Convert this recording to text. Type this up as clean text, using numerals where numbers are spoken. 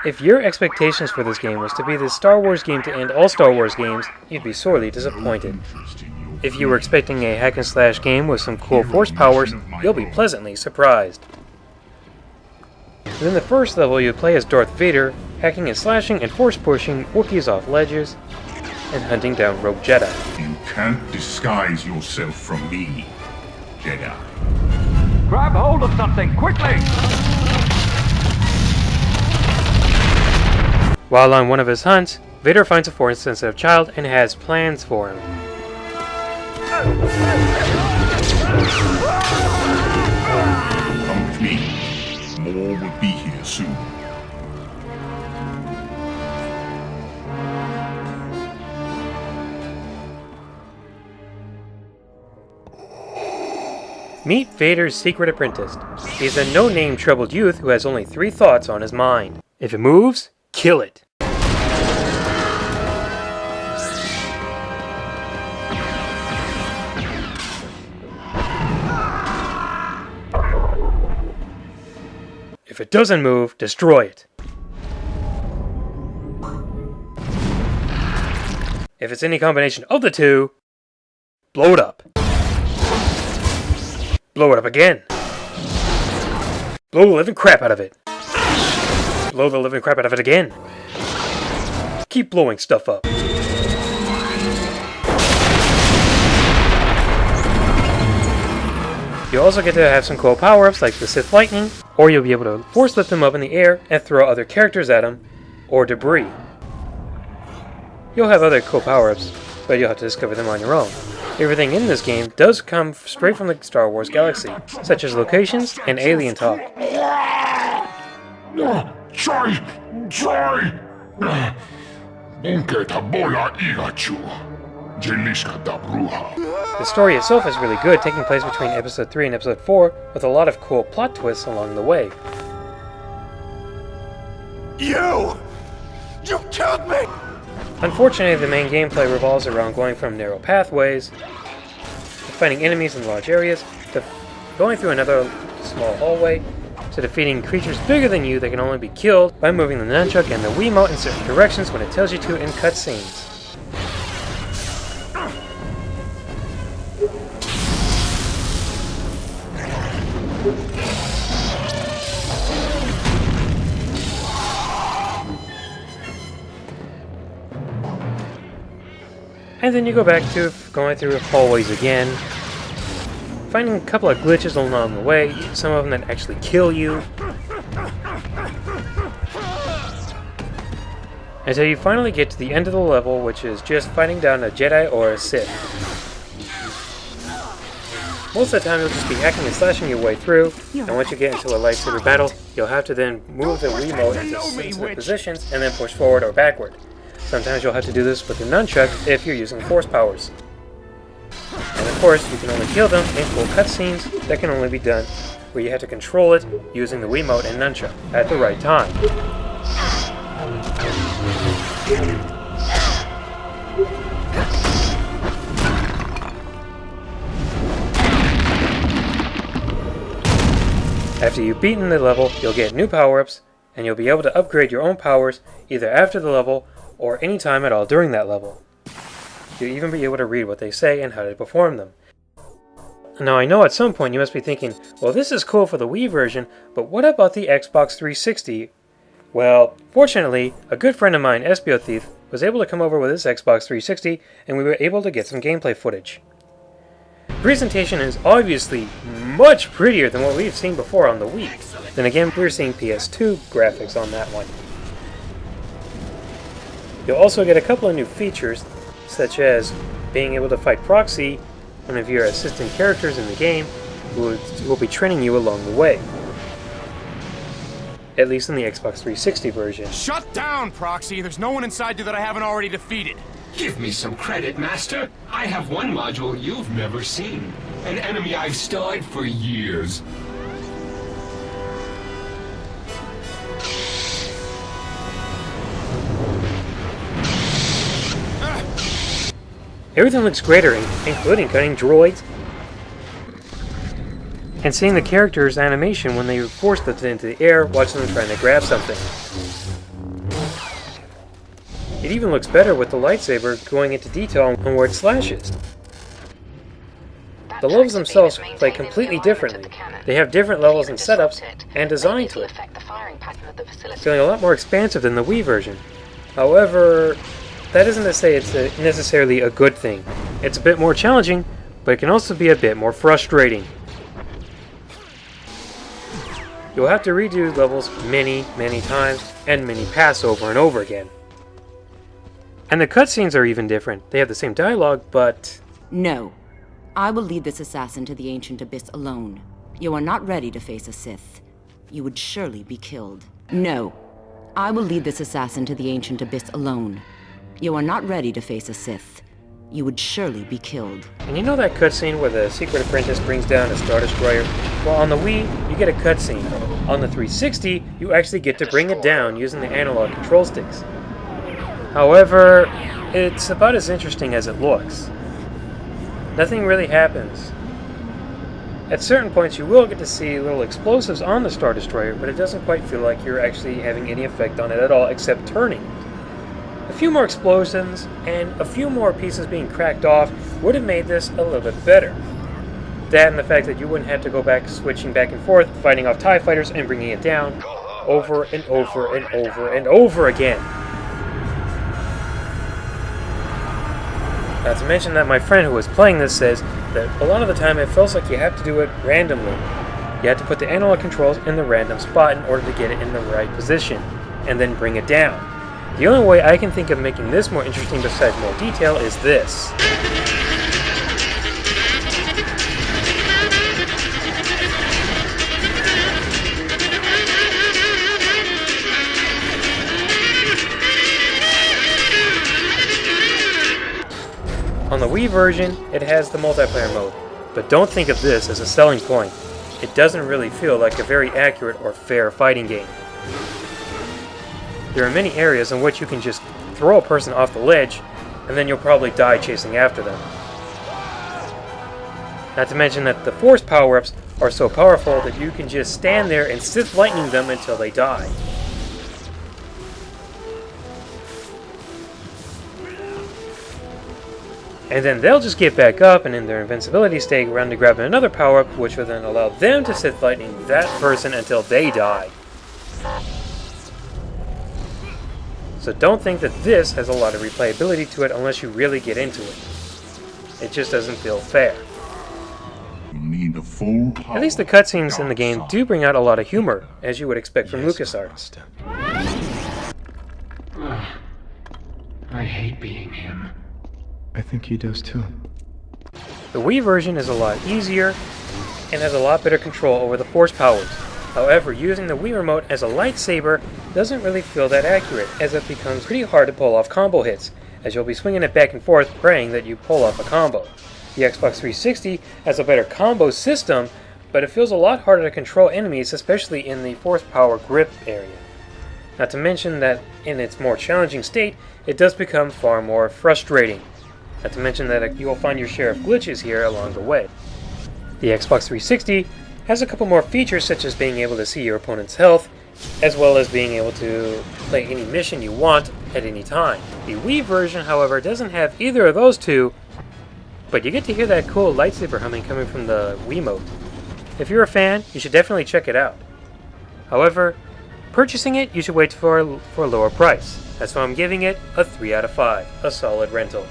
If your expectations for this game was to be the Star Wars game to end all Star Wars games, you'd be sorely disappointed. If you were expecting a hack and slash game with some cool force powers, you'll be pleasantly surprised. Within the first level, you play as Darth Vader, hacking and slashing and force pushing Wookiees off ledges, and hunting down rogue Jedi. You can't disguise yourself from me, Jedi. Grab hold of something, quickly! While on one of his hunts, Vader finds a force-sensitive child and has plans for him. Come with me. More will be here soon. Meet Vader's secret apprentice. He's a no-name troubled youth who has only 3 thoughts on his mind. If it moves, kill it. If it doesn't move, destroy it. If it's any combination of the two, blow it up. Blow it up again. Blow the living crap out of it. Blow the living crap out of it again. Keep blowing stuff up. You'll also get to have some cool power-ups like the Sith Lightning, or you'll be able to force lift them up in the air and throw other characters at them, or debris. You'll have other cool power-ups, but you'll have to discover them on your own. Everything in this game does come straight from the Star Wars galaxy, such as locations and alien talk. The story itself is really good, taking place between Episode 3 and Episode 4, with a lot of cool plot twists along the way. You killed me! Unfortunately, the main gameplay revolves around going from narrow pathways, to fighting enemies in large areas, to going through another small hallway, to defeating creatures bigger than you that can only be killed by moving the nunchuck and the Wii-mote in certain directions when it tells you to in cutscenes. And then you go back to going through hallways again, finding a couple of glitches along the way, some of them that actually kill you, until you finally get to the end of the level, which is just fighting down a Jedi or a Sith. Most of the time you'll just be hacking and slashing your way through, and once you get into a lightsaber battle, you'll have to then move the Wii-mote into specific positions and then push forward or backward. Sometimes you'll have to do this with the nunchuck if you're using force powers. And of course, you can only kill them in cool cutscenes that can only be done where you have to control it using the Wii-mote and nunchuck at the right time. After you've beaten the level, you'll get new power-ups, and you'll be able to upgrade your own powers either after the level or any time at all during that level. You'll even be able to read what they say and how to perform them. Now I know at some point you must be thinking, well, this is cool for the Wii version, but what about the Xbox 360? Well, fortunately, a good friend of mine, EspioThief, was able to come over with his Xbox 360 and we were able to get some gameplay footage. The presentation is obviously much prettier than what we've seen before on the Wii. Then again, we're seeing PS2 graphics on that one. You'll also get a couple of new features, such as being able to fight proxy one of your assistant characters in the game who will be training you along the way. At least in the Xbox 360 version. Shut down, Proxy! There's no one inside you that I haven't already defeated. Give me some credit, Master. I have one module you've never seen. An enemy I've studied for years. Everything looks greater, including cutting droids, and seeing the character's animation when they force lifted into the air, watching them trying to grab something. It even looks better with the lightsaber going into detail on where it slashes. The levels themselves play completely differently. They have different levels and setups and design to it, feeling a lot more expansive than the Wii version. However, that isn't to say it's necessarily a good thing. It's a bit more challenging, but it can also be a bit more frustrating. You'll have to redo levels many times, and many pass over and over again. And the cutscenes are even different. They have the same dialogue, but... No. I will lead this assassin to the ancient abyss alone. You are not ready to face a Sith. You would surely be killed. No. I will lead this assassin to the ancient abyss alone. You are not ready to face a Sith. You would surely be killed. And you know that cutscene where the secret apprentice brings down a Star Destroyer? Well, on the Wii, you get a cutscene. On the 360, you actually get to bring it down using the analog control sticks. However, it's about as interesting as it looks. Nothing really happens. At certain points, you will get to see little explosives on the Star Destroyer, but it doesn't quite feel like you're actually having any effect on it at all, except turning it. A few more explosions and a few more pieces being cracked off would have made this a little bit better. That and the fact that you wouldn't have to go back switching back and forth, fighting off TIE fighters and bringing it down over and over and over and over again. Not to mention that my friend who was playing this says that a lot of the time it feels like you have to do it randomly. You have to put the analog controls in the random spot in order to get it in the right position, and then bring it down. The only way I can think of making this more interesting besides more detail is this. On the Wii version, it has the multiplayer mode, but don't think of this as a selling point. It doesn't really feel like a very accurate or fair fighting game. There are many areas in which you can just throw a person off the ledge, and then you'll probably die chasing after them. Not to mention that the Force power-ups are so powerful that you can just stand there and Sith lightning them until they die. And then they'll just get back up and in their invincibility state around to grab another power-up, which will then allow them to Sith lightning that person until they die. So don't think that this has a lot of replayability to it unless you really get into it. It just doesn't feel fair. You need the full power. At least the cutscenes in the game do bring out a lot of humor, as you would expect from LucasArts. I hate being him. I think he does too. The Wii version is a lot easier and has a lot better control over the Force powers. However, using the Wii Remote as a lightsaber doesn't really feel that accurate, as it becomes pretty hard to pull off combo hits, as you'll be swinging it back and forth praying that you pull off a combo. The Xbox 360 has a better combo system, but it feels a lot harder to control enemies, especially in the Force power grip area. Not to mention that in its more challenging state, it does become far more frustrating. Not to mention that you will find your share of glitches here along the way. The Xbox 360 has a couple more features, such as being able to see your opponent's health, as well as being able to play any mission you want at any time. The Wii version, however, doesn't have either of those two, but you get to hear that cool lightsaber humming coming from the Wii-mote. If you're a fan, you should definitely check it out. However, purchasing it, you should wait for a lower price. That's why I'm giving it a 3 out of 5, a solid rental.